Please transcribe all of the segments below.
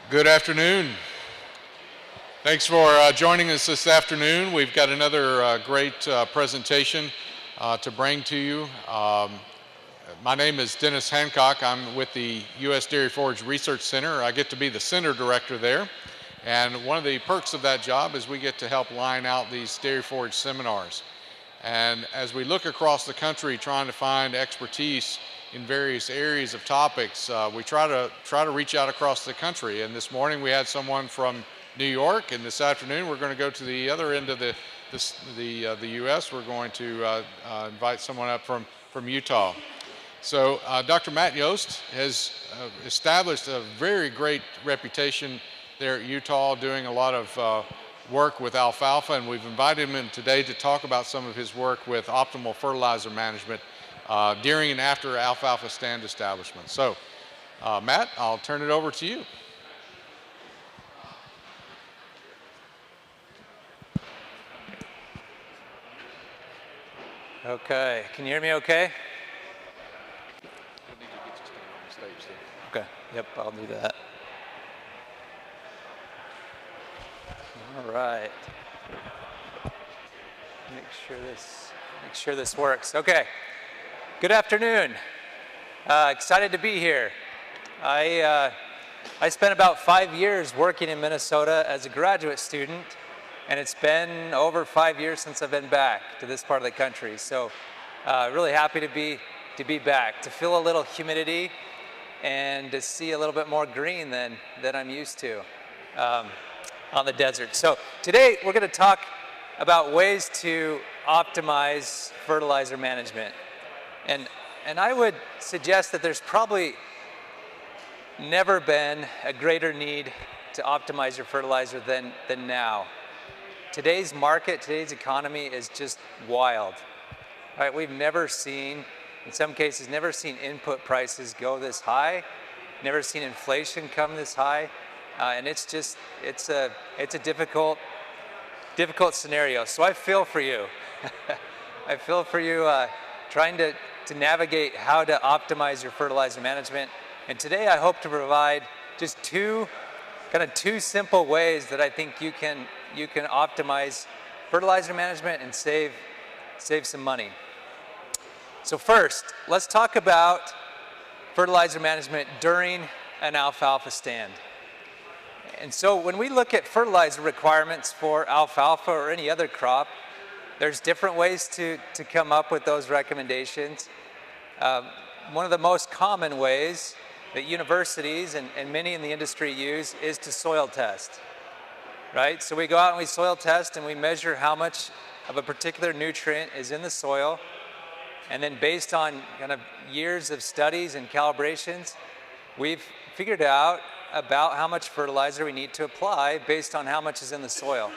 Good afternoon. Thanks for joining us this afternoon. We've got another great presentation to bring to you. My name is Dennis Hancock. I'm with the U.S. Dairy Forage Research Center. I get to be the center director there. And one of the perks of that job is we get to help line out these dairy forage seminars. And as we look across the country trying to find expertise in various areas of topics, we try to reach out across the country. And this morning we had someone from New York, and this afternoon we're going to go to the other end of the U.S. We're going to invite someone up from Utah. So Dr. Matt Yost has established a very great reputation there at Utah, doing a lot of work with alfalfa, and we've invited him in today to talk about some of his work with optimal fertilizer management during and after alfalfa stand establishment. So, Matt, I'll turn it over to you. Okay, can you hear me okay? Okay, yep, I'll do that. All right. Make sure this works. Okay. Good afternoon. Excited to be here. I spent about 5 years working in Minnesota as a graduate student, and it's been over 5 years since I've been back to this part of the country. So really happy to be back, to feel a little humidity and to see a little bit more green than I'm used to on the desert. So today we're going to talk about ways to optimize fertilizer management. And I would suggest that there's probably never been a greater need to optimize your fertilizer than now. Today's market, today's economy is just wild. Right? We've never seen, in some cases, never seen input prices go this high, never seen inflation come this high, and it's a difficult scenario. So I feel for you. I feel for you trying to navigate how to optimize your fertilizer management. And today I hope to provide just two simple ways that I think you can optimize fertilizer management and save some money. So first, let's talk about fertilizer management during an alfalfa stand. And so when we look at fertilizer requirements for alfalfa or any other crop, there's different ways to come up with those recommendations. One of the most common ways that universities and many in the industry use is to soil test, right? So we go out and we soil test and we measure how much of a particular nutrient is in the soil, and then based on kind of years of studies and calibrations, we've figured out about how much fertilizer we need to apply based on how much is in the soil.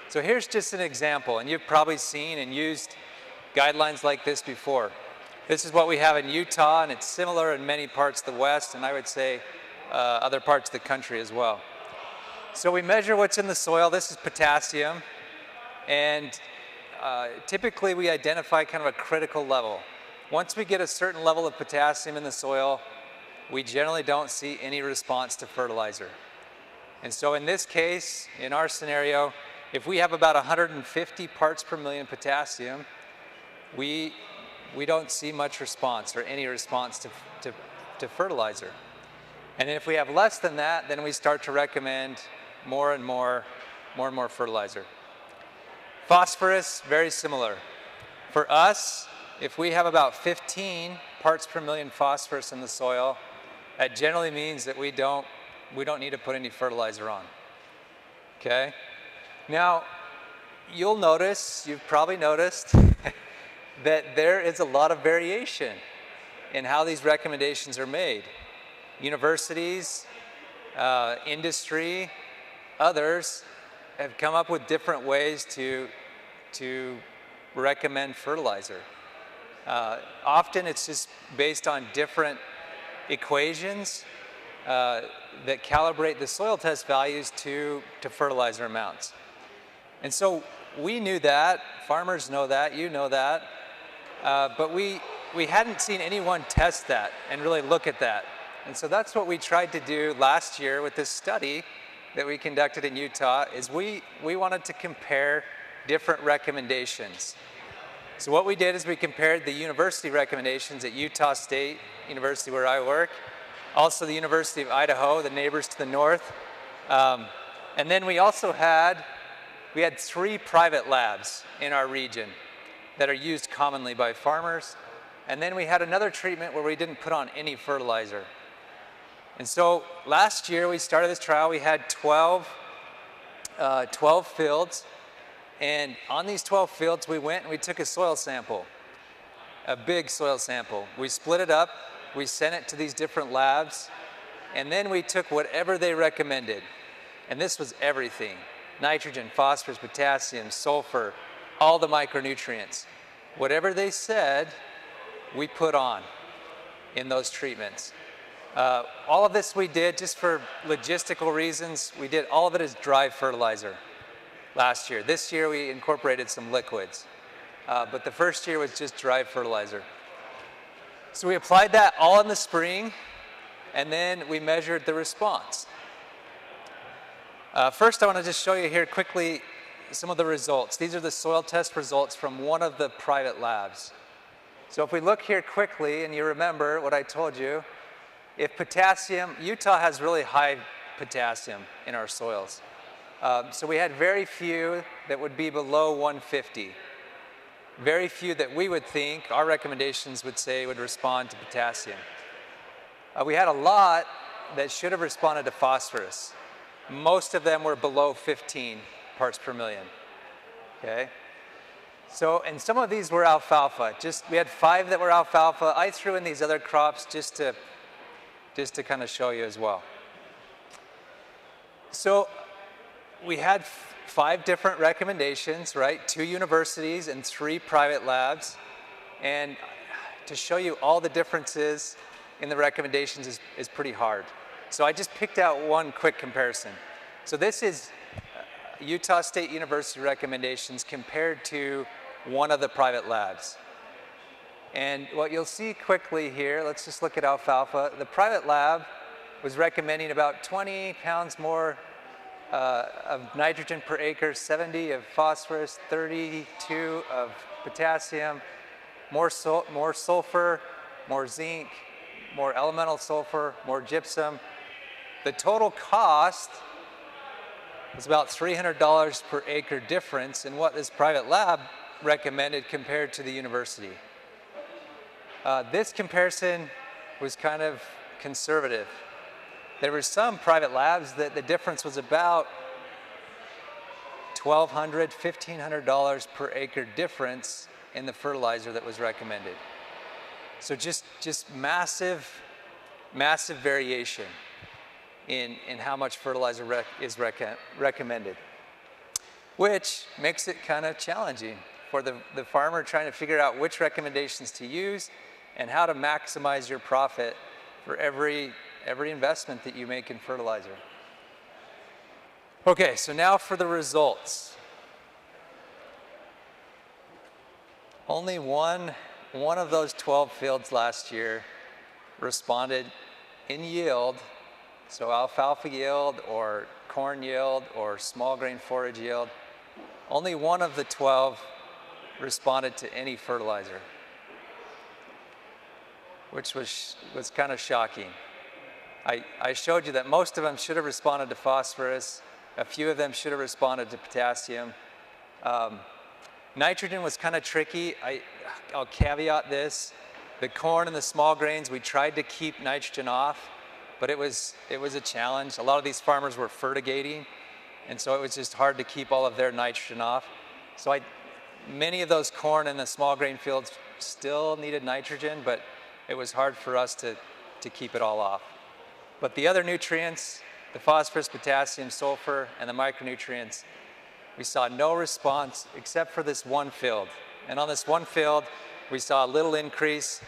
So here's just an example, and you've probably seen and used guidelines like this before. This is what we have in Utah, and it's similar in many parts of the West, and I would say other parts of the country as well. So we measure what's in the soil. This is potassium, and typically we identify kind of a critical level. Once we get a certain level of potassium in the soil, we generally don't see any response to fertilizer. And so in this case, in our scenario, if we have about 150 parts per million potassium, we don't see much response or any response to fertilizer. And if we have less than that, then we start to recommend more and more fertilizer. Phosphorus, very similar. For us, if we have about 15 parts per million phosphorus in the soil, that generally means that we don't need to put any fertilizer on. Okay? Now, you've probably noticed that there is a lot of variation in how these recommendations are made. Universities, industry, others have come up with different ways to recommend fertilizer. Often it's just based on different equations that calibrate the soil test values to fertilizer amounts. And so we knew that, farmers know that, you know that, but we hadn't seen anyone test that and really look at that. And so that's what we tried to do last year with this study that we conducted in Utah, is we wanted to compare different recommendations. So what we did is we compared the university recommendations at Utah State University, where I work, also the University of Idaho, the neighbors to the north. And then we also had 3 private labs in our region that are used commonly by farmers. And then we had another treatment where we didn't put on any fertilizer. And so last year we started this trial. We had 12 fields. And on these 12 fields, we went and we took a soil sample, a big soil sample. We split it up. We sent it to these different labs. And then we took whatever they recommended. And this was everything: nitrogen, phosphorus, potassium, sulfur, all the micronutrients. Whatever they said, we put on in those treatments. All of this we did just for logistical reasons. We did all of it as dry fertilizer last year. This year we incorporated some liquids. But the first year was just dry fertilizer. So we applied that all in the spring, and then we measured the response. First, I want to just show you here quickly some of the results. These are the soil test results from one of the private labs. So if we look here quickly, and you remember what I told you, if potassium, Utah has really high potassium in our soils. So we had very few that would be below 150. Very few that we would think, our recommendations would say, would respond to potassium. We had a lot that should have responded to phosphorus. Most of them were below 15 parts per million. Okay? So, and some of these were alfalfa. We had 5 that were alfalfa. I threw in these other crops just to kind of show you as well. So we had 5 different recommendations, right? 2 universities and 3 private labs. And to show you all the differences in the recommendations is pretty hard. So I just picked out one quick comparison. So this is Utah State University recommendations compared to one of the private labs. And what you'll see quickly here, let's just look at alfalfa. The private lab was recommending about 20 pounds more of nitrogen per acre, 70 of phosphorus, 32 of potassium, more sulfur, more zinc, more elemental sulfur, more gypsum. The total cost was about $300 per acre difference in what this private lab recommended compared to the university. This comparison was kind of conservative. There were some private labs that the difference was about $1,200, $1,500 per acre difference in the fertilizer that was recommended. So just massive variation in how much fertilizer is recommended, which makes it kind of challenging for the farmer trying to figure out which recommendations to use and how to maximize your profit for every investment that you make in fertilizer. Okay, so now for the results. Only one of those 12 fields last year responded in yield, so alfalfa yield or corn yield or small grain forage yield. Only one of the 12 responded to any fertilizer, which was kind of shocking. I showed you that most of them should have responded to phosphorus. A few of them should have responded to potassium. Nitrogen was kind of tricky. I'll caveat this. The corn and the small grains, we tried to keep nitrogen off, but it was a challenge. A lot of these farmers were fertigating, and so it was just hard to keep all of their nitrogen off. So many of those corn and the small grain fields still needed nitrogen, but it was hard for us to keep it all off. But the other nutrients, the phosphorus, potassium, sulfur, and the micronutrients, we saw no response except for this one field. And on this one field, we saw a little increase,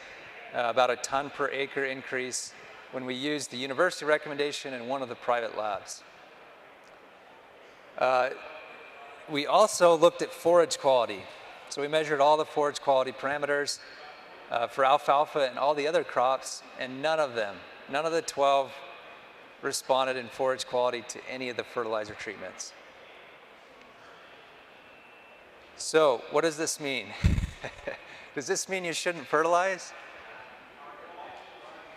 about a ton per acre increase, when we used the university recommendation and one of the private labs. We also looked at forage quality. So we measured all the forage quality parameters for alfalfa and all the other crops, and none of them none of the 12 responded in forage quality to any of the fertilizer treatments. So what does this mean? Does this mean you shouldn't fertilize?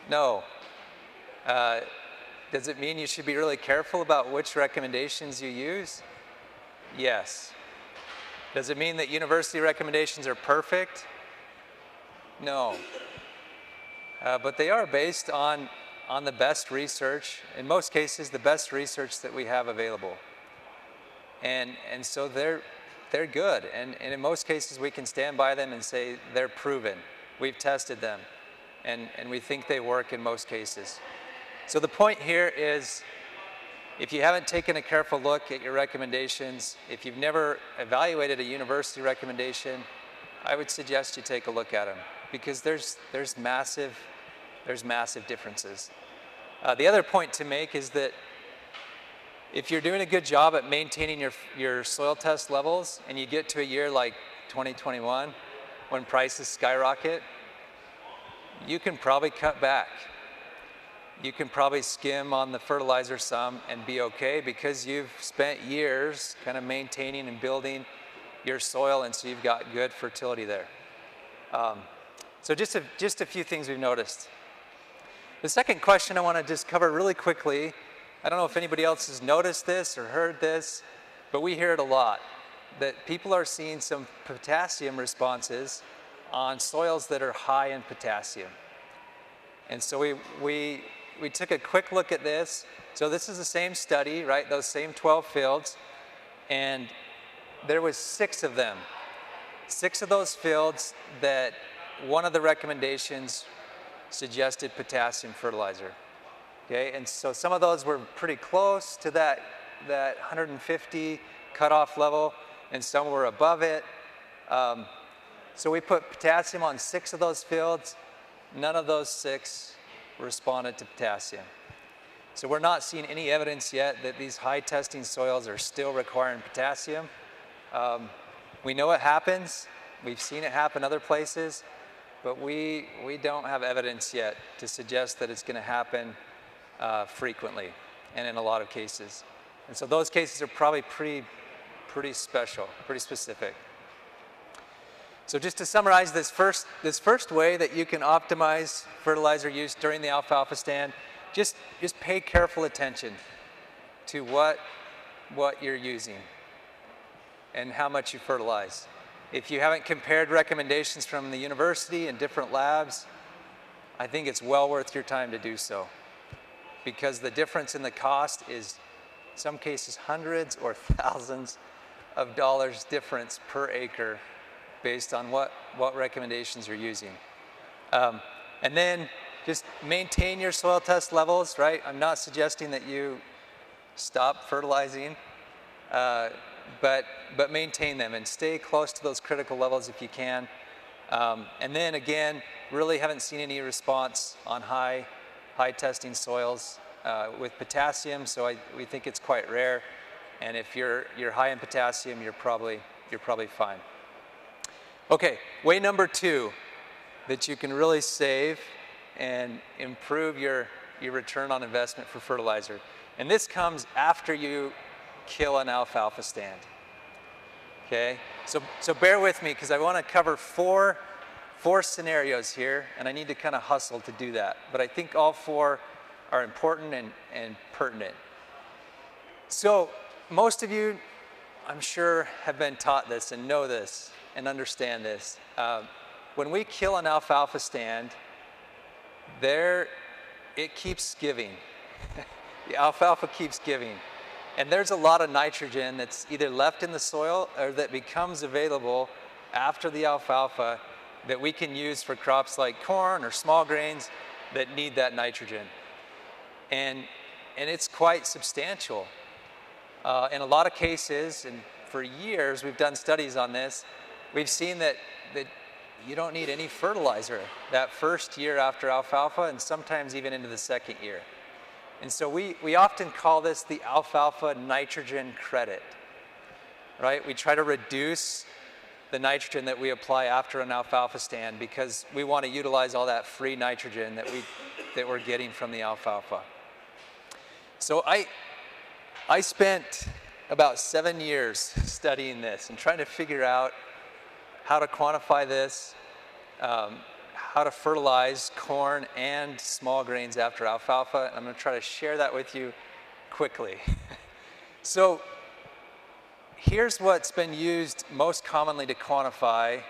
No. Does it mean you should be really careful about which recommendations you use? Yes. Does it mean that university recommendations are perfect? No. But they are based on the best research, in most cases the best research that we have available. And so they're good, and in most cases we can stand by them and say they're proven. We've tested them, and we think they work in most cases. So the point here is, if you haven't taken a careful look at your recommendations, if you've never evaluated a university recommendation, I would suggest you take a look at them, because there's massive differences. The other point to make is that if you're doing a good job at maintaining your soil test levels, and you get to a year like 2021 when prices skyrocket, you can probably cut back. You can probably skim on the fertilizer some and be okay, because you've spent years kind of maintaining and building your soil, and so you've got good fertility there. So just a few things we've noticed. The second question I want to just cover really quickly, I don't know if anybody else has noticed this or heard this, but we hear it a lot, that people are seeing some potassium responses on soils that are high in potassium. And so we took a quick look at this. So this is the same study, right? Those same 12 fields, and there was 6 of them. 6 of those fields that one of the recommendations suggested potassium fertilizer. Okay, and so some of those were pretty close to that 150 cutoff level, and some were above it. So we put potassium on 6 of those fields. None of those 6 responded to potassium. So we're not seeing any evidence yet that these high testing soils are still requiring potassium. We know it happens. We've seen it happen other places, but we don't have evidence yet to suggest that it's going to happen frequently and in a lot of cases. And so those cases are probably pretty special, pretty specific. So just to summarize this first way that you can optimize fertilizer use during the alfalfa stand, just pay careful attention to what you're using and how much you fertilize. If you haven't compared recommendations from the university and different labs, I think it's well worth your time to do so, because the difference in the cost is, in some cases, hundreds or thousands of dollars difference per acre based on what recommendations you're using. And then just maintain your soil test levels, right? I'm not suggesting that you stop fertilizing, but maintain them and stay close to those critical levels if you can. And then again, really haven't seen any response on high testing soils with potassium, so we think it's quite rare. And if you're high in potassium, you're probably fine. Okay, way number 2 that you can really save and improve your return on investment for fertilizer. And this comes after you kill an alfalfa stand. Okay, so bear with me, because I want to cover four scenarios here, and I need to kind of hustle to do that. But I think all 4 are important and pertinent. So most of you, I'm sure, have been taught this and know this and understand this. When we kill an alfalfa stand, it keeps giving. The alfalfa keeps giving. And there's a lot of nitrogen that's either left in the soil or that becomes available after the alfalfa that we can use for crops like corn or small grains that need that nitrogen. And it's quite substantial. In a lot of cases, and for years we've done studies on this, we've seen that you don't need any fertilizer that first year after alfalfa, and sometimes even into the second year. And so we often call this the alfalfa nitrogen credit, right? We try to reduce the nitrogen that we apply after an alfalfa stand, because we want to utilize all that free nitrogen that we're getting from the alfalfa. So I spent about 7 years studying this and trying to figure out how to quantify this, how to fertilize corn and small grains after alfalfa. I'm going to try to share that with you quickly. So here's what's been used most commonly to quantify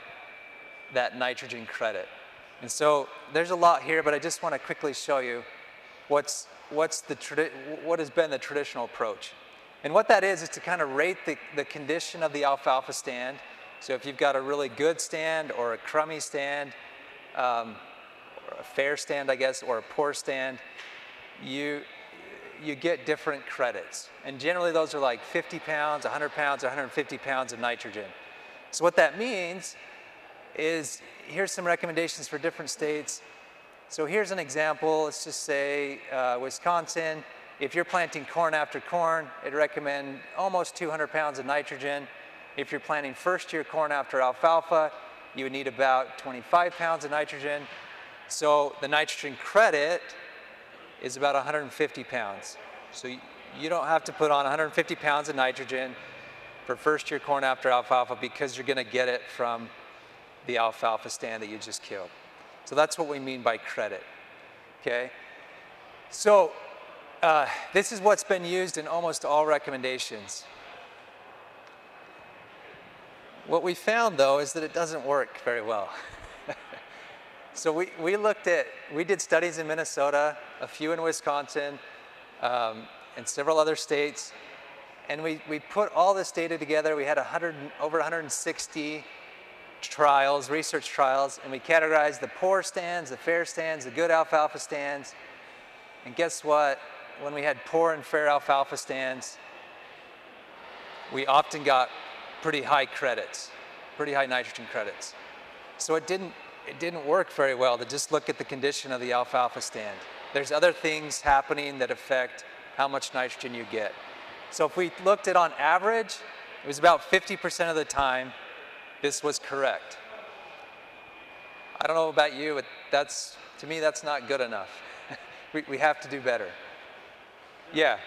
that nitrogen credit. And so there's a lot here, but I just want to quickly show you what has been the traditional approach. And what that is to kind of rate the condition of the alfalfa stand. So if you've got a really good stand or a crummy stand, or a fair stand, I guess, or a poor stand, you get different credits. And generally those are like 50 pounds, 100 pounds, 150 pounds of nitrogen. So what that means is, here's some recommendations for different states. So here's an example. Let's just say Wisconsin. If you're planting corn after corn, it'd recommend almost 200 pounds of nitrogen. If you're planting first-year corn after alfalfa, you would need about 25 pounds of nitrogen. So the nitrogen credit is about 150 pounds. So you don't have to put on 150 pounds of nitrogen for first-year corn after alfalfa, because you're going to get it from the alfalfa stand that you just killed. So that's what we mean by credit, okay? So this is what's been used in almost all recommendations. What we found, though, is that it doesn't work very well. So we did studies in Minnesota, a few in Wisconsin, and several other states, and we put all this data together. We had over 160 trials, research trials, and we categorized the poor stands, the fair stands, the good alfalfa stands. And guess what? When we had poor and fair alfalfa stands, we often got pretty high credits, pretty high nitrogen credits. So it didn't work very well to just look at the condition of the alfalfa stand. There's other things happening that affect how much nitrogen you get. So if we looked at on average, it was about 50% of the time this was correct. I don't know about you, but to me that's not good enough. We have to do better. Yeah.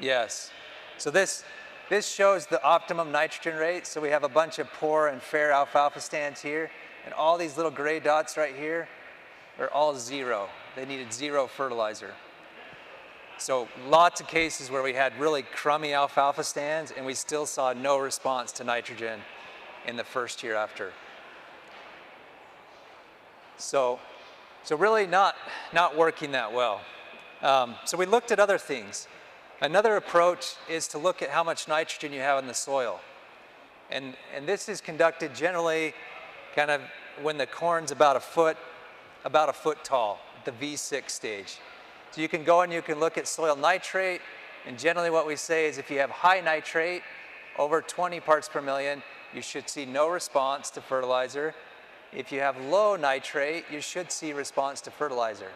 Yes. So this shows the optimum nitrogen rate. So we have a bunch of poor and fair alfalfa stands here, and all these little gray dots right here are all 0. They needed 0 fertilizer. So lots of cases where we had really crummy alfalfa stands, and we still saw no response to nitrogen in the first year after. So really not working that well. So we looked at other things. Another approach is to look at how much nitrogen you have in the soil. And this is conducted generally kind of when the corn's about a foot tall, the V6 stage. So you can go and you can look at soil nitrate, and generally what we say is if you have high nitrate, over 20 parts per million, you should see no response to fertilizer. If you have low nitrate, you should see response to fertilizer.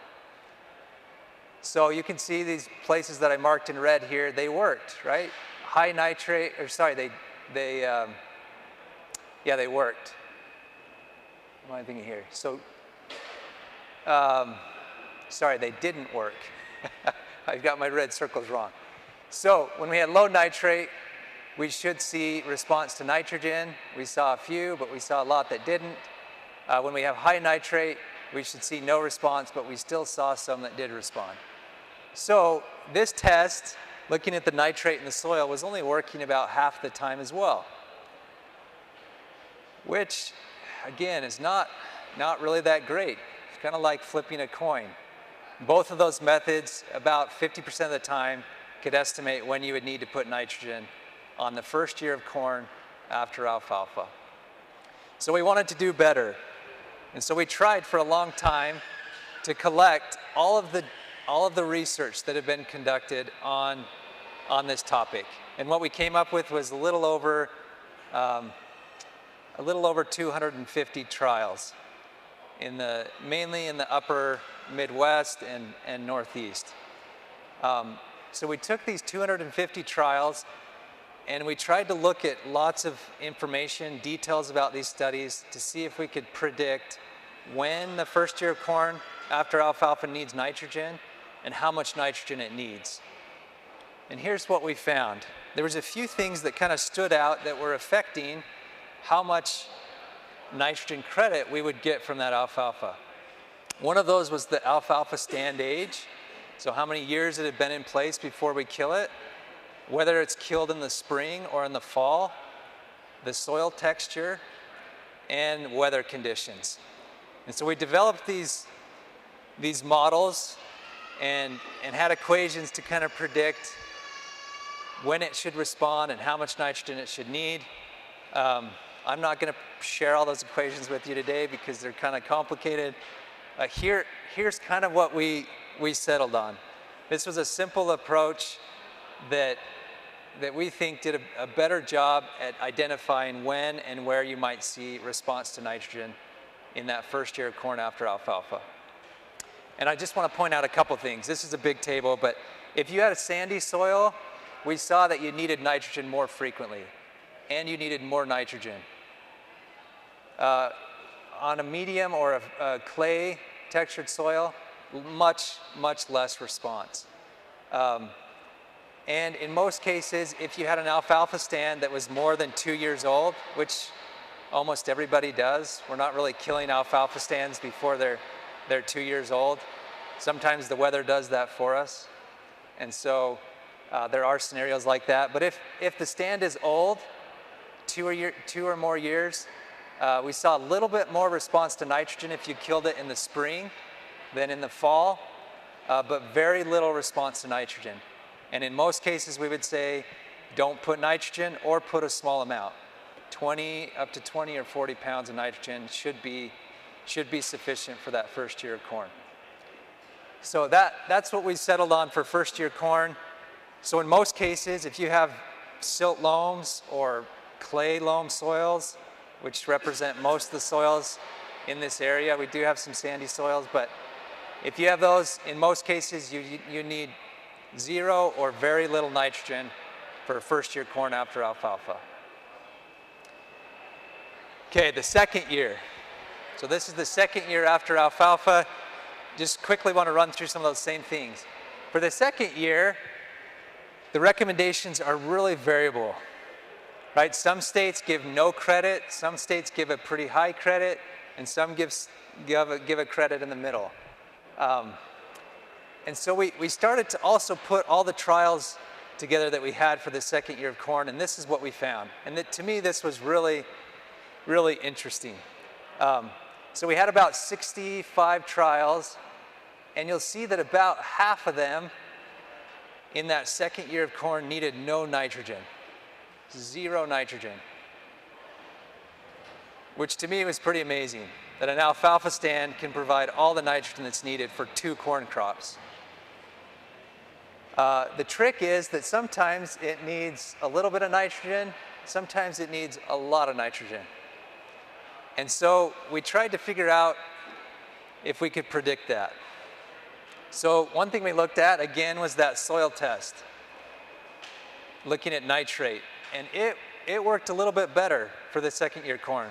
So you can see these places that I marked in red here, they worked, right? High nitrate, or sorry, they worked. What am I thinking here? So, sorry, they didn't work. I've got my red circles wrong. So when we had low nitrate, we should see response to nitrogen. We saw a few, but we saw a lot that didn't. When we have high nitrate, we should see no response, but we still saw some that did respond. So this test, looking at the nitrate in the soil, was only working about half the time as well, which, again, is not really that great. It's kind of like flipping a coin. Both of those methods, about 50% of the time, could estimate when you would need to put nitrogen on the first year of corn after alfalfa. So we wanted to do better. And so we tried for a long time to collect all of the research that had been conducted on this topic. And what we came up with was a little over 250 trials, mainly in the upper Midwest and Northeast. So we took these 250 trials and we tried to look at lots of information, details about these studies to see if we could predict when the first year of corn after alfalfa needs nitrogen and how much nitrogen it needs. And here's what we found. There was a few things that kind of stood out that were affecting how much nitrogen credit we would get from that alfalfa. One of those was the alfalfa stand age, so how many years it had been in place before we kill it, whether it's killed in the spring or in the fall, the soil texture, and weather conditions. And so we developed these models and had equations to kind of predict when it should respond and how much nitrogen it should need. I'm not going to share all those equations with you today because they're kind of complicated. Here's kind of what we settled on. This was a simple approach that we think did a better job at identifying when and where you might see response to nitrogen in that first year of corn after alfalfa. And I just want to point out a couple things. This is a big table, but if you had a sandy soil, we saw that you needed nitrogen more frequently, and you needed more nitrogen. On a medium or a clay textured soil, much less response. And in most cases, if you had an alfalfa stand that was more than 2 years old, which almost everybody does, we're not really killing alfalfa stands before they're 2 years old. Sometimes the weather does that for us. And so there are scenarios like that. But if the stand is old, 2 or more years, we saw a little bit more response to nitrogen if you killed it in the spring than in the fall, but very little response to nitrogen. And in most cases, we would say, don't put nitrogen or put a small amount. Up to 20 or 40 pounds of nitrogen should be sufficient for that first year of corn. So that's what we settled on for first year corn. So in most cases, if you have silt loams or clay loam soils, which represent most of the soils in this area, we do have some sandy soils, but if you have those, in most cases, you need 0 or very little nitrogen for first year corn after alfalfa. Okay, the second year. So this is the second year after alfalfa. Just quickly want to run through some of those same things. For the second year, the recommendations are really variable, right? Some states give no credit, some states give a pretty high credit, and some give a credit in the middle. And so we started to also put all the trials together that we had for the second year of corn, and this is what we found. And to me, this was really interesting. So we had about 65 trials, and you'll see that about half of them in that second year of corn needed no nitrogen, 0 nitrogen, which to me was pretty amazing, that an alfalfa stand can provide all the nitrogen that's needed for 2 corn crops. The trick is that sometimes it needs a little bit of nitrogen, sometimes it needs a lot of nitrogen. And so we tried to figure out if we could predict that. So one thing we looked at, again, was that soil test, looking at nitrate. And it worked a little bit better for the second year corn.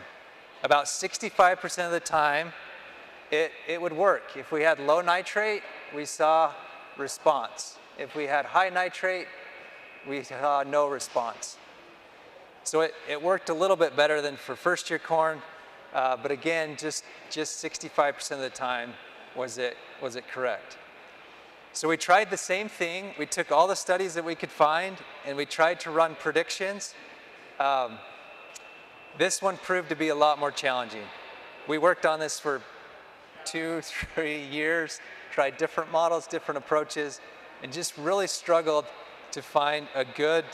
About 65% of the time, it would work. If we had low nitrate, we saw response. If we had high nitrate, we saw no response. So it worked a little bit better than for first year corn, but again, just 65% of the time was it correct. So we tried the same thing. We took all the studies that we could find, and we tried to run predictions. This one proved to be a lot more challenging. We worked on this for 2-3 years, tried different models, different approaches, and just really struggled to find a good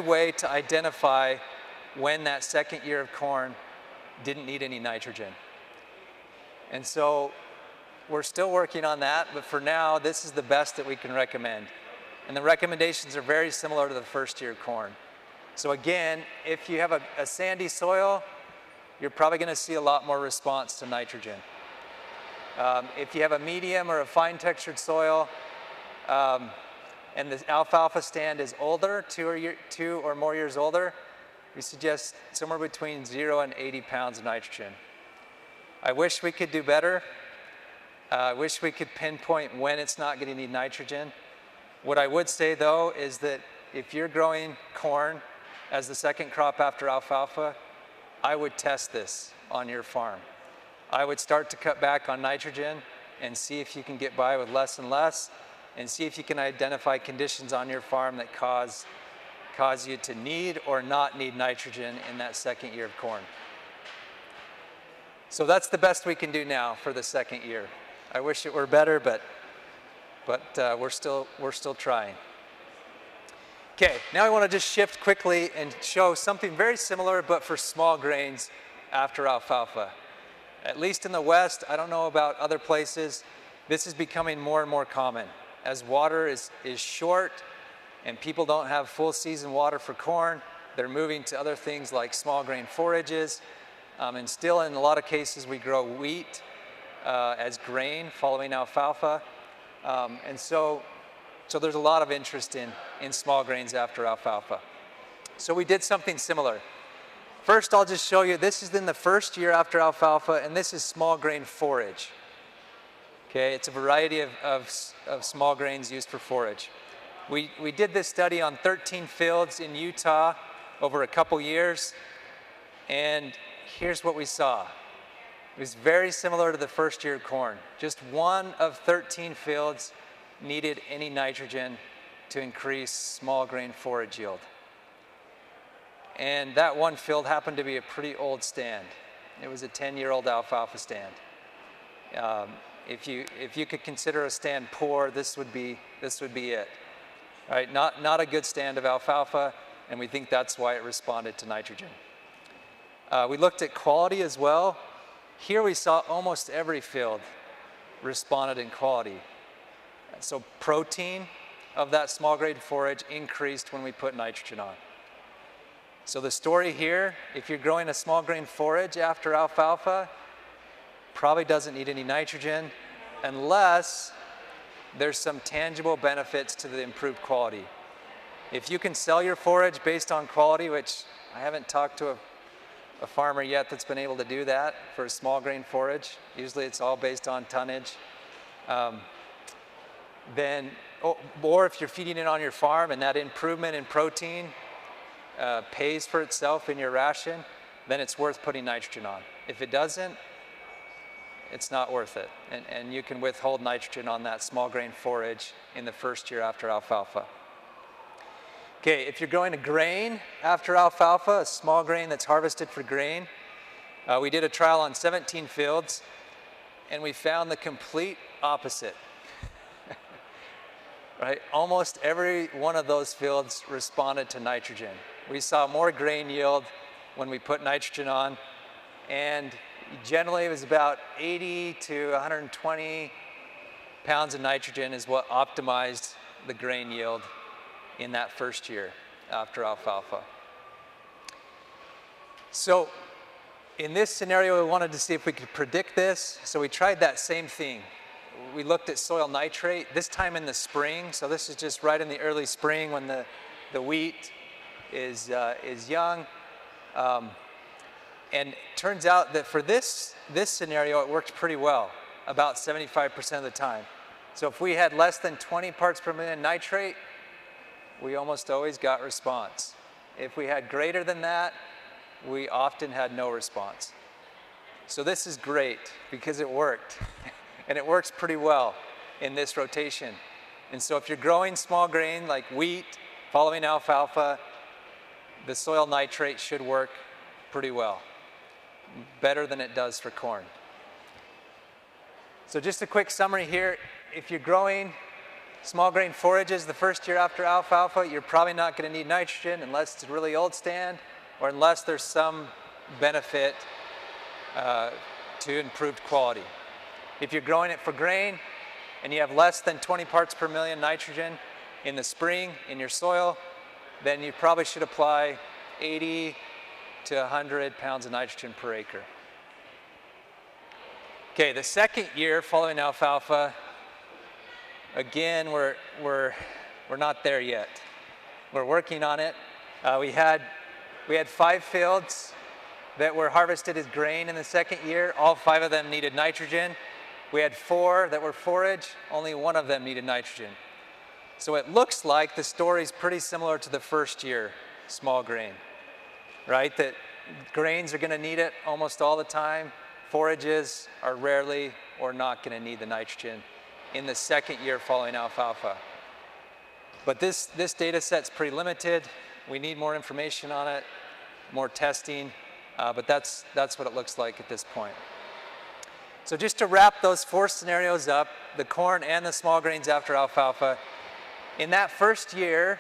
way to identify when that second year of corn didn't need any nitrogen. And so we're still working on that, but for now, this is the best that we can recommend. And the recommendations are very similar to the first year of corn. So again, if you have a sandy soil, you're probably going to see a lot more response to nitrogen. If you have a medium or a fine textured soil, and the alfalfa stand is older, 2 or more years older, we suggest somewhere between 0 and 80 pounds of nitrogen. I wish we could do better. I wish we could pinpoint when it's not going to need nitrogen. What I would say, though, is that if you're growing corn as the second crop after alfalfa, I would test this on your farm. I would start to cut back on nitrogen and see if you can get by with less and less, and see if you can identify conditions on your farm that cause you to need or not need nitrogen in that second year of corn. So that's the best we can do now for the second year. I wish it were better, but we're still trying. Okay, now I want to just shift quickly and show something very similar, but for small grains after alfalfa. At least in the West, I don't know about other places, this is becoming more and more common. As water is short and people don't have full season water for corn, they're moving to other things like small grain forages. And still in a lot of cases we grow wheat as grain following alfalfa. And so there's a lot of interest in small grains after alfalfa. So we did something similar. First, I'll just show you, this is in the first year after alfalfa, and this is small grain forage. Okay, it's a variety of small grains used for forage. We did this study on 13 fields in Utah over a couple years, and here's what we saw. It was very similar to the first year of corn. Just 1 of 13 fields needed any nitrogen to increase small grain forage yield. And that one field happened to be a pretty old stand. It was a 10-year-old alfalfa stand. If you could consider a stand poor, this would be it. Right? Not a good stand of alfalfa, and we think that's why it responded to nitrogen. We looked at quality as well. Here we saw almost every field responded in quality. So protein of that small grain forage increased when we put nitrogen on. So the story here, if you're growing a small grain forage after alfalfa, probably doesn't need any nitrogen unless there's some tangible benefits to the improved quality. If you can sell your forage based on quality, which I haven't talked to a farmer yet that's been able to do that for a small grain forage, usually it's all based on tonnage, or if you're feeding it on your farm and that improvement in protein pays for itself in your ration, then it's worth putting nitrogen on. If it doesn't, it's not worth it. And you can withhold nitrogen on that small grain forage in the first year after alfalfa. Okay, if you're growing a grain after alfalfa, a small grain that's harvested for grain, we did a trial on 17 fields, and we found the complete opposite. Right? Almost every one of those fields responded to nitrogen. We saw more grain yield when we put nitrogen on, and generally it was about 80 to 120 pounds of nitrogen is what optimized the grain yield in that first year after alfalfa. So in this scenario, we wanted to see if we could predict this, so we tried that same thing. We looked at soil nitrate, this time in the spring, so this is just right in the early spring when the wheat is young. And it turns out that for this scenario, it worked pretty well, about 75% of the time. So if we had less than 20 parts per million nitrate, we almost always got response. If we had greater than that, we often had no response. So this is great because it worked. And it works pretty well in this rotation. And so if you're growing small grain like wheat, following alfalfa, the soil nitrate should work pretty well. Better than it does for corn. So just a quick summary here. If you're growing small grain forages the first year after alfalfa, you're probably not going to need nitrogen unless it's a really old stand or unless there's some benefit to improved quality. If you're growing it for grain and you have less than 20 parts per million nitrogen in the spring in your soil, then you probably should apply 80 to 100 pounds of nitrogen per acre. Okay, the second year following alfalfa, again, we're not there yet. We're working on it. We had 5 fields that were harvested as grain in the second year. All 5 of them needed nitrogen. We had 4 that were forage. Only 1 of them needed nitrogen. So it looks like the story's pretty similar to the first year small grain, right? That grains are going to need it almost all the time. Forages are rarely or not going to need the nitrogen in the second year following alfalfa. But this data set's pretty limited. We need more information on it, more testing, but that's what it looks like at this point. So just to wrap those 4 scenarios up, the corn and the small grains after alfalfa, in that first year,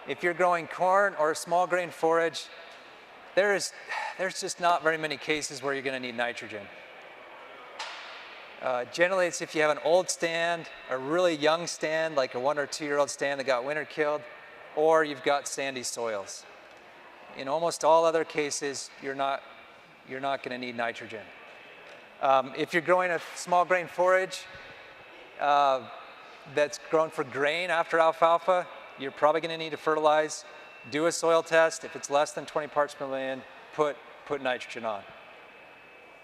if you're growing corn or small grain forage, there's just not very many cases where you're going to need nitrogen. Generally, it's if you have an old stand, a really young stand, like a 1 or 2-year-old stand that got winter killed, or you've got sandy soils. In almost all other cases, you're not going to need nitrogen. If you're growing a small grain forage that's grown for grain after alfalfa, you're probably going to need to fertilize. Do a soil test. If it's less than 20 parts per million, put nitrogen on.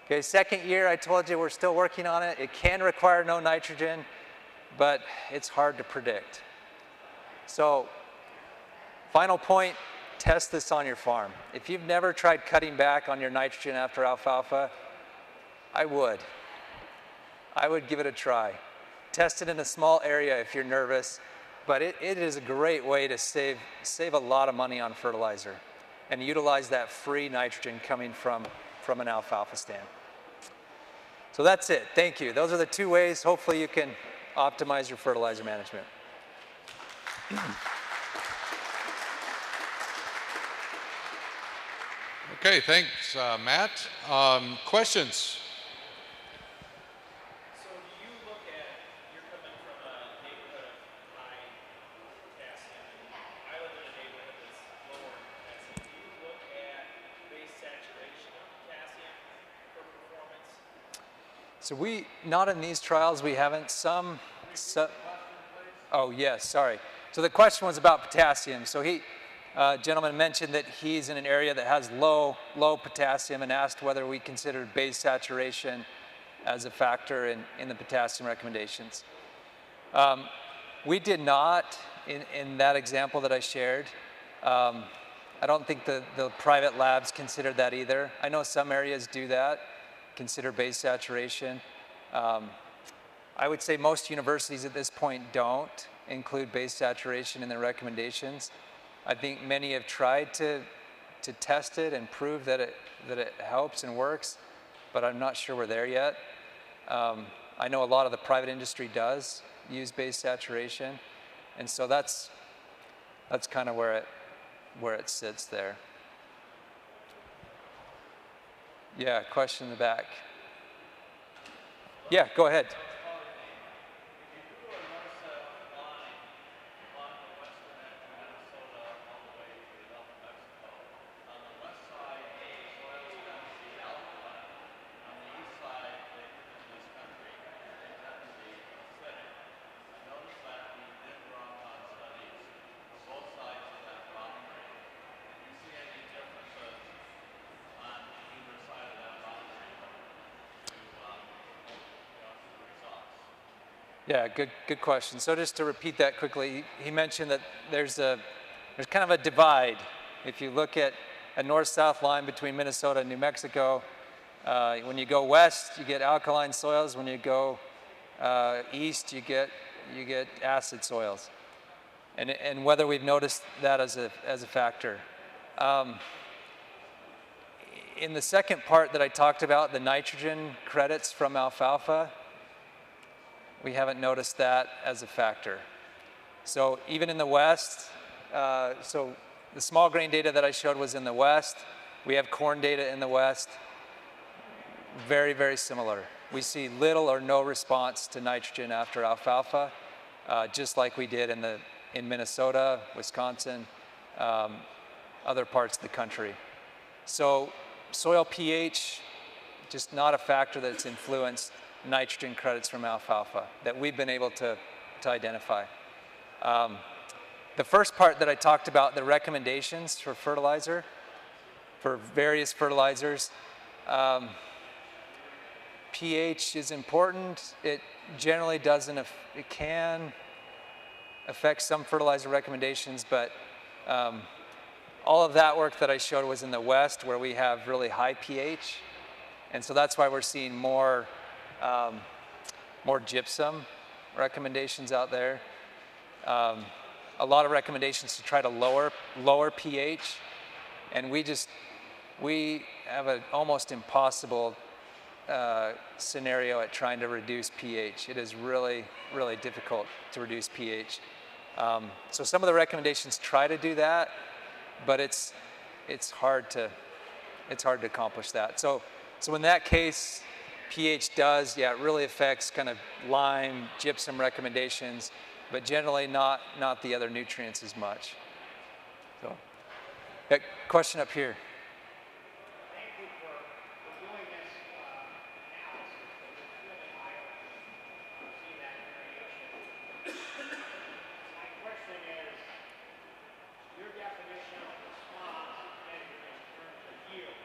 Okay, second year, I told you we're still working on it. It can require no nitrogen, but it's hard to predict. So, final point, test this on your farm. If you've never tried cutting back on your nitrogen after alfalfa, I would give it a try. Test it in a small area if you're nervous, but it is a great way to save a lot of money on fertilizer and utilize that free nitrogen coming from an alfalfa stand. So that's it. Thank you. Those are the 2 ways. Hopefully you can optimize your fertilizer management. Okay, thanks, Matt. Questions? So do you look at, you're coming from a neighborhood of high potassium, and I live in a neighborhood that's lower potassium. Do you look at base saturation of potassium for performance? So not in these trials, we haven't. Oh yes, sorry. So the question was about potassium. So gentleman mentioned that he's in an area that has low potassium and asked whether we considered base saturation as a factor in the potassium recommendations. We did not in that example that I shared. I don't think the private labs considered that either. I know some areas do that, consider base saturation. I would say most universities at this point don't include base saturation in their recommendations. I think many have tried to test it and prove that it helps and works, but I'm not sure we're there yet. I know a lot of the private industry does use base saturation, and so that's kind of where it sits there. Yeah, question in the back. Yeah, go ahead. Yeah, good question. So just to repeat that quickly, he mentioned that there's kind of a divide. If you look at a north-south line between Minnesota and New Mexico, when you go west, you get alkaline soils. When you go east, you get acid soils. And whether we've noticed that as a factor. In the second part that I talked about, the nitrogen credits from alfalfa, we haven't noticed that as a factor. So even in the west, so the small grain data that I showed was in the west. We have corn data in the west. Very, very similar. We see little or no response to nitrogen after alfalfa, just like we did in Minnesota, Wisconsin, other parts of the country. So soil pH, just not a factor that's influenced nitrogen credits from alfalfa that we've been able to to identify. The first part that I talked about, the recommendations for fertilizer, for various fertilizers, pH is important. It generally doesn't, it can affect some fertilizer recommendations, but all of that work that I showed was in the West where we have really high pH. And so that's why we're seeing more, more gypsum recommendations out there. A lot of recommendations to try to lower pH. And we have an almost impossible scenario at trying to reduce pH. It is really, really difficult to reduce pH. So some of the recommendations try to do that, but it's hard to accomplish that. So in that case, pH does, yeah, it really affects kind of lime, gypsum recommendations, but generally not the other nutrients as much. So, yeah, question up here. Thank you for doing this analysis. It's really eye-opening to see that variation. My question is, your definition of response is measured in terms of yield.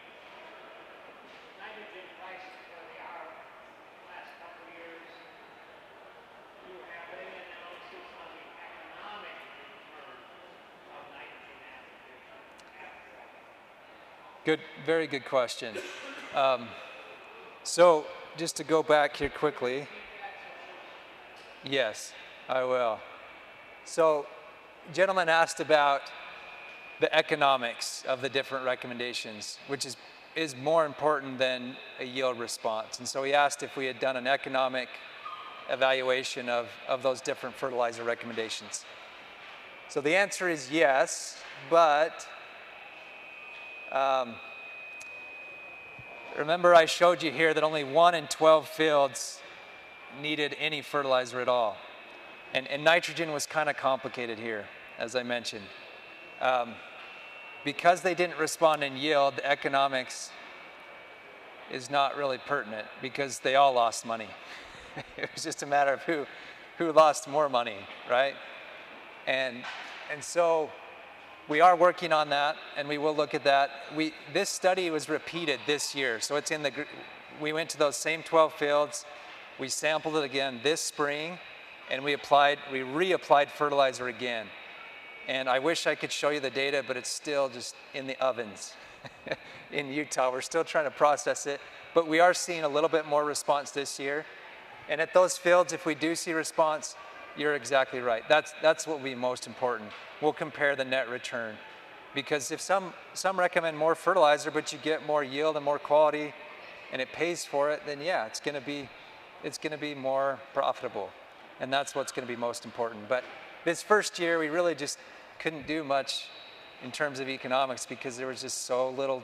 Nitrogen prices where they are the last couple of years, do you have any analysis on the economic return of nitrogen application? Good, very good question. So just to go back here quickly. Yes, I will. So, gentleman asked about the economics of the different recommendations, which is more important than a yield response. And so he asked if we had done an economic evaluation of those different fertilizer recommendations. So the answer is yes, but remember I showed you here that only 1 in 12 fields needed any fertilizer at all. And nitrogen was kind of complicated here, as I mentioned. Because they didn't respond in yield, the economics is not really pertinent because they all lost money. It was just a matter of who lost more money, right? And so we are working on that, and we will look at that. This study was repeated this year, so it's in the. We went to those same 12 fields. We sampled it again this spring, and we reapplied fertilizer again. And I wish I could show you the data, but it's still just in the ovens in Utah. We're still trying to process it, but we are seeing a little bit more response this year. And at those fields, if we do see response, you're exactly right. That's what will be most important. We'll compare the net return. Because if some recommend more fertilizer, but you get more yield and more quality, and it pays for it, then yeah, it's going to be more profitable. And that's what's going to be most important. But this first year, we really just couldn't do much in terms of economics because there was just so little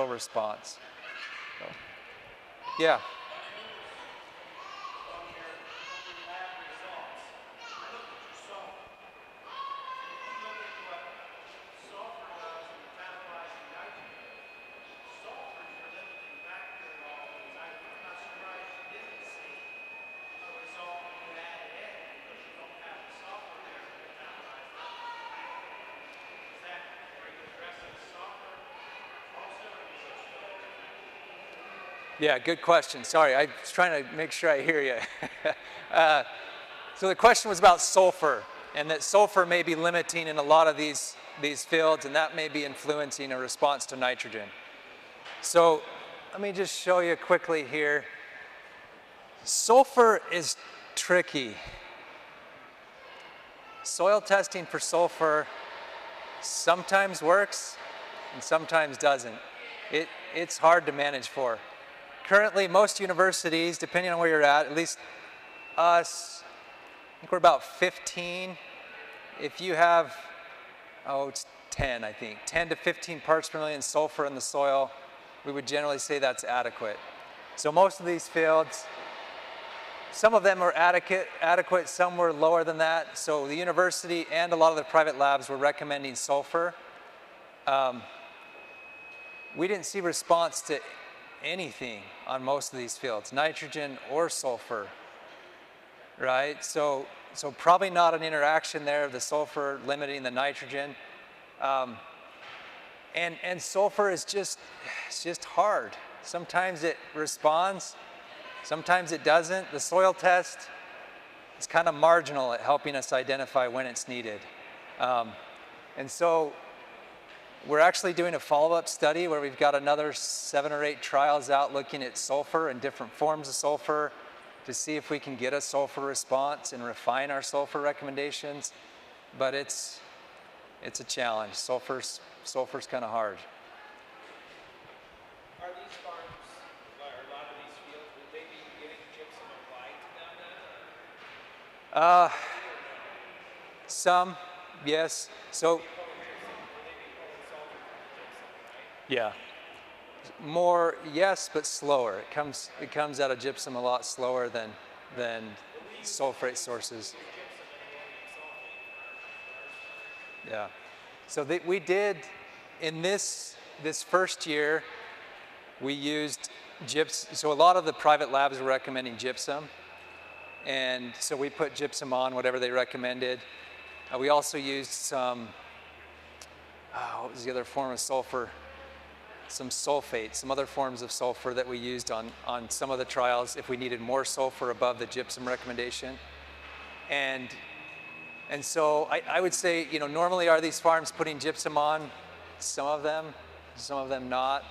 response. So, yeah. Yeah, good question. Sorry, I was trying to make sure I hear you. So the question was about sulfur, and that sulfur may be limiting in a lot of these fields, and that may be influencing a response to nitrogen. So let me just show you quickly here. Sulfur is tricky. Soil testing for sulfur sometimes works and sometimes doesn't. It's hard to manage for. Currently, most universities, depending on where you're at least us, I think we're about 15. If you have, it's 10, I think, 10 to 15 parts per million sulfur in the soil, we would generally say that's adequate. So most of these fields, some of them are adequate, some were lower than that. So the university and a lot of the private labs were recommending sulfur. We didn't see response to anything on most of these fields, nitrogen or sulfur, right? So so probably not an interaction there of the sulfur limiting the nitrogen. And sulfur is it's just hard. Sometimes it responds, sometimes it doesn't. The soil test is kind of marginal at helping us identify when it's needed. And so we're actually doing a follow-up study where we've got another 7 or 8 trials out looking at sulfur and different forms of sulfur to see if we can get a sulfur response and refine our sulfur recommendations. But it's a challenge. Sulfur's kind of hard. Are these farms, or a lot of these fields, would they be getting gypsum applied to them then? Some, yes. So, yeah. More, yes, but slower. It comes out of gypsum a lot slower than sulfate sources. Yeah. So we did, in this first year, we used gypsum. So a lot of the private labs were recommending gypsum. And so we put gypsum on, whatever they recommended. We also used some, what was the other form of sulfur? Some sulfate, some other forms of sulfur that we used on some of the trials if we needed more sulfur above the gypsum recommendation. And so I would say, normally are these farms putting gypsum on? Some of them not.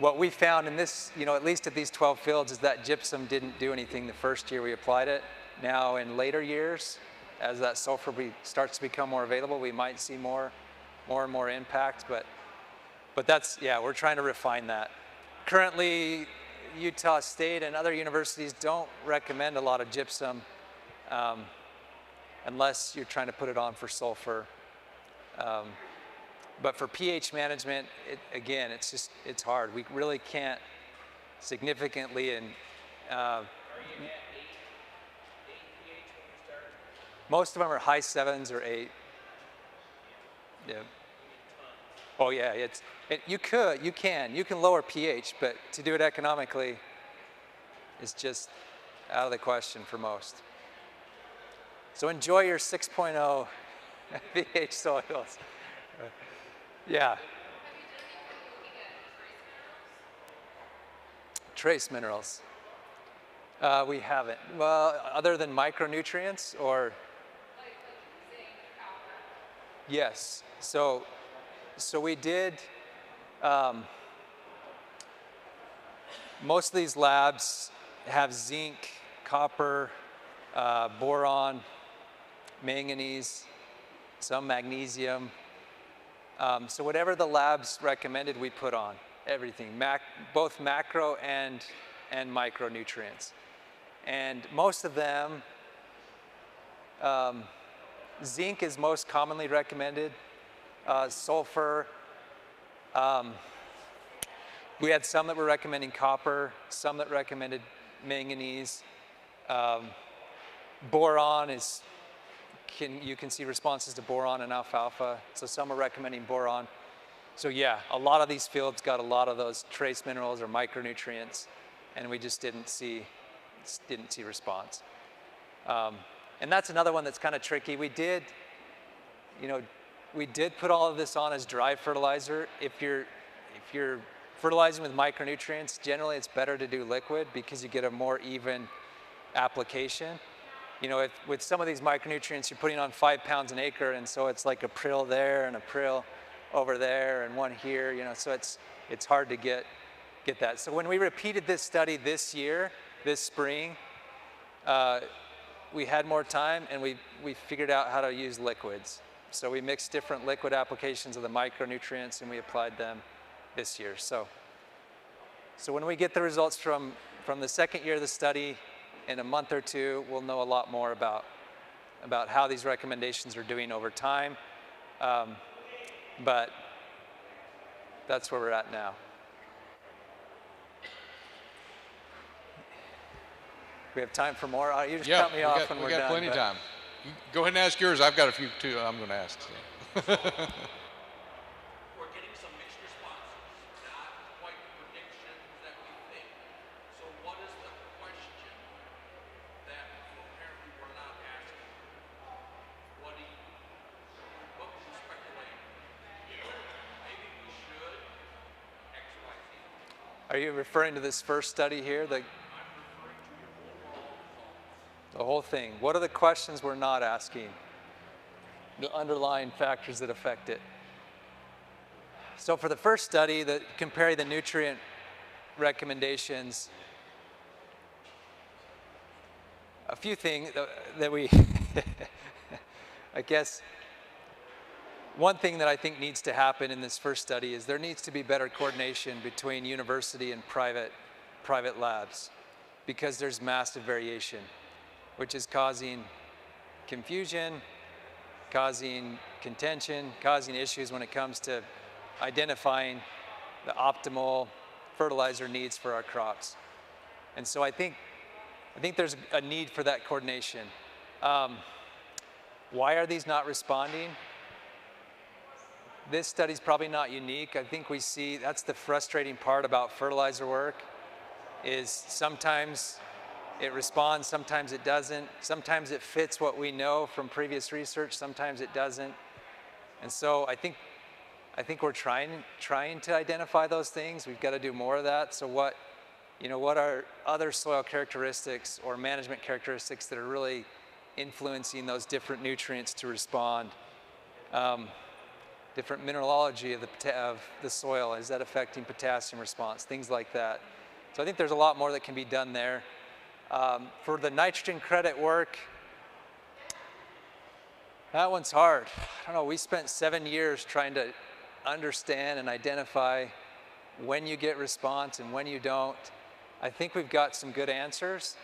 What we found in this, at least at these 12 fields, is that gypsum didn't do anything the first year we applied it. Now in later years, as that sulfur starts to become more available, we might see more and more impact, but that's, yeah, we're trying to refine that. Currently, Utah State and other universities don't recommend a lot of gypsum unless you're trying to put it on for sulfur. But for pH management, again, it's hard. We really can't significantly Are you at 8 pH when you start? most of them are high 7s or 8. Yeah. Oh yeah, you can lower pH, but to do it economically is just out of the question for most. So enjoy your 6.0 pH soils. Yeah. Trace minerals. We haven't. Well, other than micronutrients or? Yes. So we did, most of these labs have zinc, copper, boron, manganese, some magnesium. So whatever the labs recommended, we put on everything, both macro and micronutrients. And most of them, zinc is most commonly recommended. Sulfur. We had some that were recommending copper, some that recommended manganese. Boron is, you can see responses to boron and alfalfa, so some are recommending boron. So yeah, a lot of these fields got a lot of those trace minerals or micronutrients, and we just didn't see response. And that's another one that's kind of tricky. We did put all of this on as dry fertilizer. If you're fertilizing with micronutrients, generally it's better to do liquid because you get a more even application. With some of these micronutrients, you're putting on 5 pounds an acre, and so it's like a prill there and a prill over there and one here, so it's hard to get that. So when we repeated this study this spring, we had more time and we figured out how to use liquids. So we mixed different liquid applications of the micronutrients and we applied them this year. So when we get the results from the second year of the study in a month or two, we'll know a lot more about how these recommendations are doing over time. But that's where we're at now. We have time for more? You just cut me off when we're done. We got plenty of time. Go ahead and ask yours. I've got a few too I'm going to ask. So. We're getting some mixed responses, not quite the predictions that we think. So what is the question that Are you referring to this first study here? The whole thing. What are the questions we're not asking? The underlying factors that affect it. So for the first study, comparing the nutrient recommendations, a few things that we, I guess, one thing that I think needs to happen in this first study is there needs to be better coordination between university and private labs, because there's massive variation, which is causing confusion, causing contention, causing issues when it comes to identifying the optimal fertilizer needs for our crops. And so I think there's a need for that coordination. Why are these not responding? This study's probably not unique. I think we see, that's the frustrating part about fertilizer work, is sometimes it responds, sometimes it doesn't. Sometimes it fits what we know from previous research, sometimes it doesn't. And so I think we're trying to identify those things. We've got to do more of that. So what are other soil characteristics or management characteristics that are really influencing those different nutrients to respond? Different mineralogy of the soil, is that affecting potassium response? Things like that. So I think there's a lot more that can be done there. For the nitrogen credit work, that one's hard. I don't know, we spent 7 years trying to understand and identify when you get response and when you don't. I think we've got some good answers.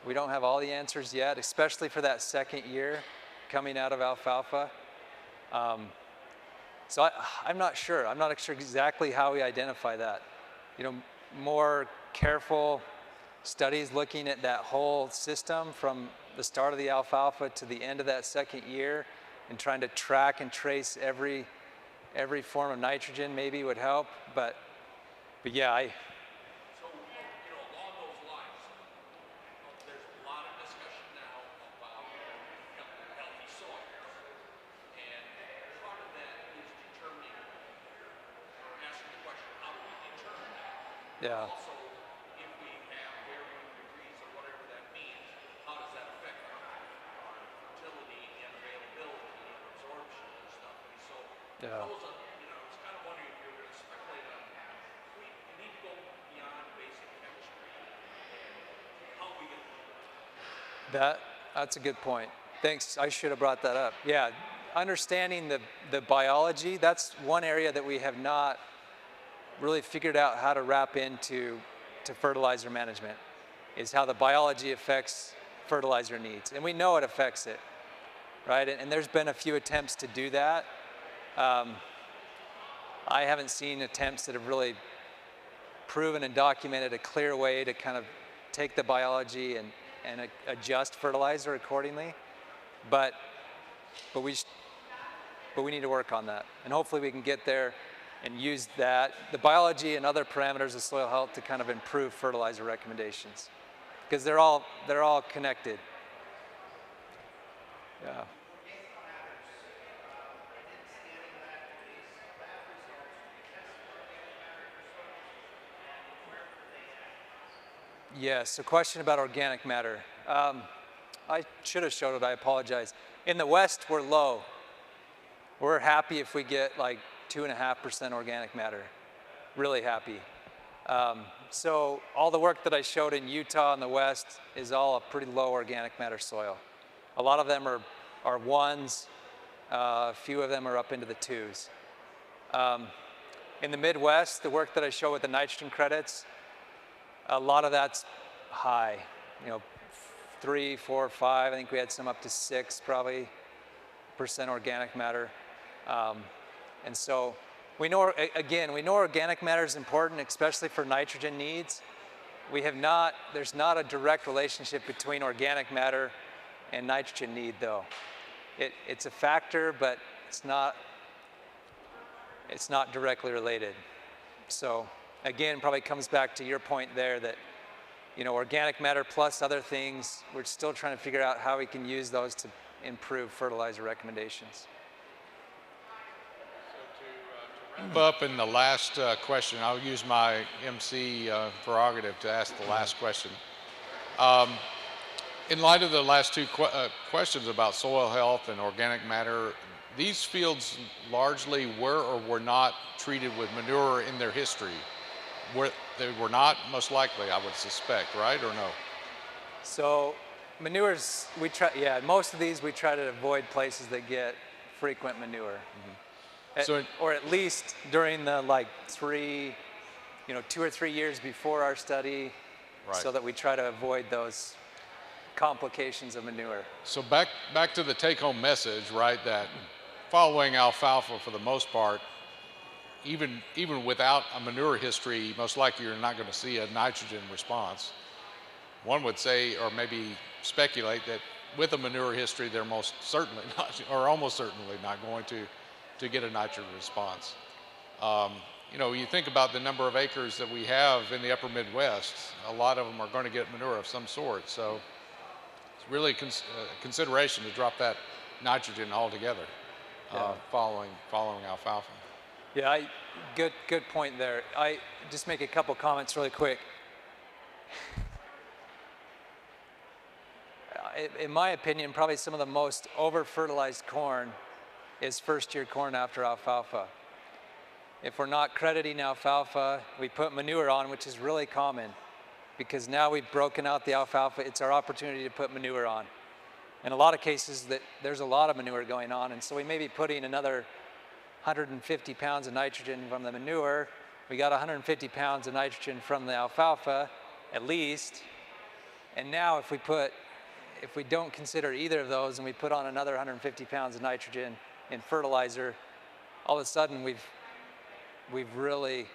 We don't have all the answers yet, especially for that second year coming out of alfalfa. So I'm not sure. I'm not sure exactly how we identify that. More careful studies looking at that whole system from the start of the alfalfa to the end of that second year, and trying to track and trace every form of nitrogen maybe would help. But yeah, So, along those lines, there's a lot of discussion now about healthy soils. And part of that is determining, or asking the question, how do we determine that? yeah. Also, if we have varying degrees of whatever that means, how does that affect our fertility and availability and absorption and stuff? And so, Yeah. those are, I was kind of wondering if you were going to speculate on, we need to go beyond basic chemistry, and how we get That's a good point. Thanks, I should have brought that up. Yeah, understanding the biology, that's one area that we have not really figured out how to wrap into fertilizer management, is how the biology affects fertilizer needs. And we know it affects it, right? And there's been a few attempts to do that. I haven't seen attempts that have really proven and documented a clear way to kind of take the biology and adjust fertilizer accordingly. But we need to work on that. And hopefully we can get there and use that, the biology and other parameters of soil health, to kind of improve fertilizer recommendations, because they're all connected. Yeah. Yes, a question about organic matter. I should have showed it, I apologize. In the West, we're low. We're happy if we get like 2.5% organic matter, really happy. So all the work that I showed in Utah in the West is all a pretty low organic matter soil. A lot of them are ones, a few of them are up into the twos. In the Midwest, the work that I show with the nitrogen credits, a lot of that's high, 3, 4, 5. I think we had some up to 6 probably % organic matter. And so we know, again, we know organic matter is important, especially for nitrogen needs. There's not a direct relationship between organic matter and nitrogen need, though. It's a factor, but it's not directly related. So again, probably comes back to your point there that, organic matter plus other things, we're still trying to figure out how we can use those to improve fertilizer recommendations. So to Up in the last question, I'll use my MC prerogative to ask the last question. In light of the last two questions about soil health and organic matter, these fields largely were or were not treated with manure in their history. They were not, most likely, I would suspect, right, or no? So manures, most of these we try to avoid places that get frequent manure. Or at least during the 2 or 3 years before our study, right, so that we try to avoid those complications of manure. So back to the take-home message, right, that following alfalfa for the most part, even without a manure history, most likely you're not going to see a nitrogen response. One would say, or maybe speculate, that with a manure history, they're most certainly not, or almost certainly not going to get a nitrogen response. You think about the number of acres that we have in the upper Midwest, a lot of them are going to get manure of some sort. So it's really consideration to drop that nitrogen altogether following alfalfa. Yeah, good point there. I just make a couple comments really quick. In my opinion, probably some of the most over-fertilized corn is first-year corn after alfalfa. If we're not crediting alfalfa, we put manure on, which is really common, because now we've broken out the alfalfa. It's our opportunity to put manure on. In a lot of cases, there's a lot of manure going on, and so we may be putting another 150 pounds of nitrogen from the manure. We got 150 pounds of nitrogen from the alfalfa, at least. And now if we don't consider either of those and we put on another 150 pounds of nitrogen in fertilizer, all of a sudden we've really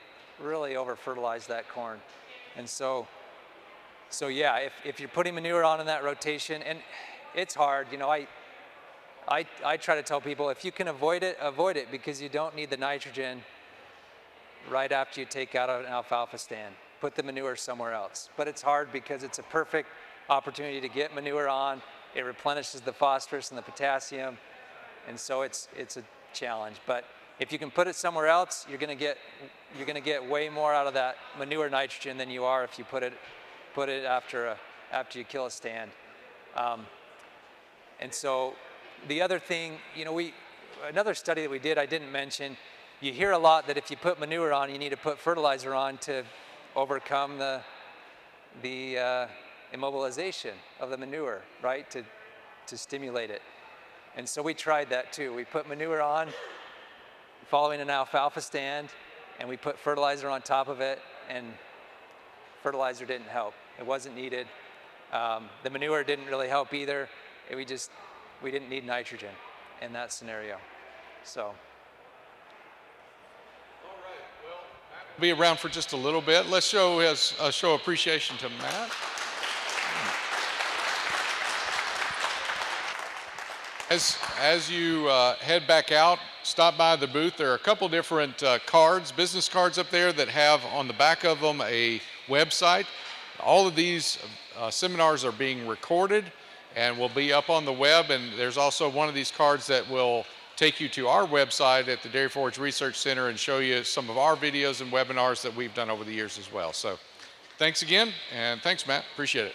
over-fertilized that corn. And so yeah, if you're putting manure on in that rotation, and it's hard, I try to tell people, if you can avoid it, because you don't need the nitrogen right after you take out an alfalfa stand. Put the manure somewhere else. But it's hard because it's a perfect opportunity to get manure on. It replenishes the phosphorus and the potassium, and so it's a challenge. But if you can put it somewhere else, you're going to get way more out of that manure nitrogen than you are if you put it after you kill a stand. And so the other thing, another study that we did, I didn't mention, you hear a lot that if you put manure on, you need to put fertilizer on to overcome the immobilization of the manure, right, to stimulate it. And so we tried that too. We put manure on following an alfalfa stand, and we put fertilizer on top of it, and fertilizer didn't help. It wasn't needed. The manure didn't really help either. We didn't need nitrogen in that scenario. So. All right. Well, Matt will be around for just a little bit. Let's show appreciation to Matt. As you head back out, stop by the booth. There are a couple different business cards up there that have on the back of them a website. All of these seminars are being recorded and will be up on the web, and there's also one of these cards that will take you to our website at the Dairy Forage Research Center and show you some of our videos and webinars that we've done over the years as well. So thanks again, and thanks, Matt. Appreciate it.